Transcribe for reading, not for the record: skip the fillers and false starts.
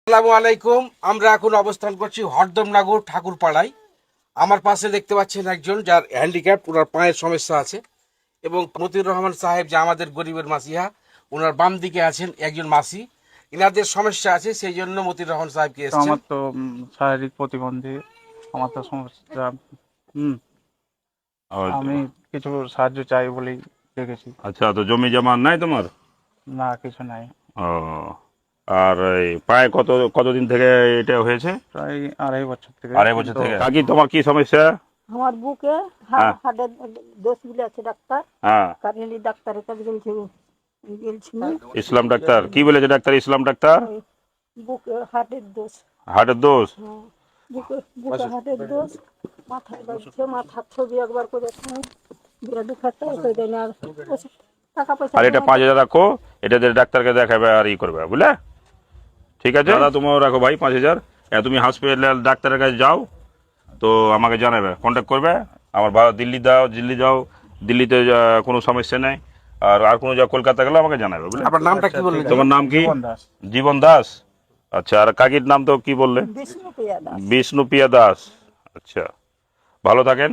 আসসালামু আলাইকুম। আমরা এখন অবস্থান করছি হরদমনগর ঠাকুরপাড়ায়। আমার পাশে দেখতে পাচ্ছেন একজন যার হ্যান্ডিক্যাপ, ওনার পায়ের সমস্যা আছে, এবং মতিউর রহমান সাহেব যে আমাদের গরিবের মাসিহা, ওনার বাম দিকে আছেন একজন মাসি। ইনাদের সমস্যা আছে, সেই জন্য মতিউর রহমান সাহেবকে তো এসেছেন। আমার তো শারীরিক প্রতিবন্ধী, আমার তো সমস্যা। হুম আমি কিছু সাহায্য চাই বলেই দেখেছি। আচ্ছা, তো জমি জমা নাই তোমার? না, কিছু নাই। ও, আর এই পায়ে কতদিন থেকে এটা হয়েছে? প্রায় 2.5 বছর থেকে। 2.5 বছর তো থেকে। কাকি, তোমার কি সমস্যা? আমার বুকে হ্যাঁ। হার্টের দোষ বলে আছে ডাক্তার। হ্যাঁ, কারেন্টলি ডাক্তারের কাছে গেছি ইসলাম ডাক্তার কি বলেছে? ডাক্তার ইসলাম ডাক্তার বুকে হার্টের দোষ। হার্টের দোষ? হ্যাঁ, বুকে হার্টের দোষ, মাথায় লাগছে, মাথার ছবি একবার করে বিরাট দুঃখাতে হয়ে যায় না। আর টাকা পয়সা আর এটা 5,000 রাখো, এটা দিয়ে ডাক্তারকে দেখাবে আর করবে, বুঝলে? ঠিক আছে দাদা, তুমিও রাখো ভাই 5,000। তুমি হসপিটাল ডাক্তারের কাছে যাও, তো আমাকে জানাবে, কন্ট্যাক্ট করবে। আমার দিল্লি যাও, দিল্লিতে কোনো সমস্যা নেই। আর কোনো যা কলকাতা গেলে আমাকে জানাবে, বুঝলে? আপনার নামটা কি বললেন? তোমার নাম কি? জীবন দাস। জীবন দাস। আচ্ছা, আর কাকির নাম তো কি বললে? বিষ্ণুপ্রিয়া দাস। বিষ্ণুপ্রিয়া দাস। আচ্ছা, ভালো থাকেন।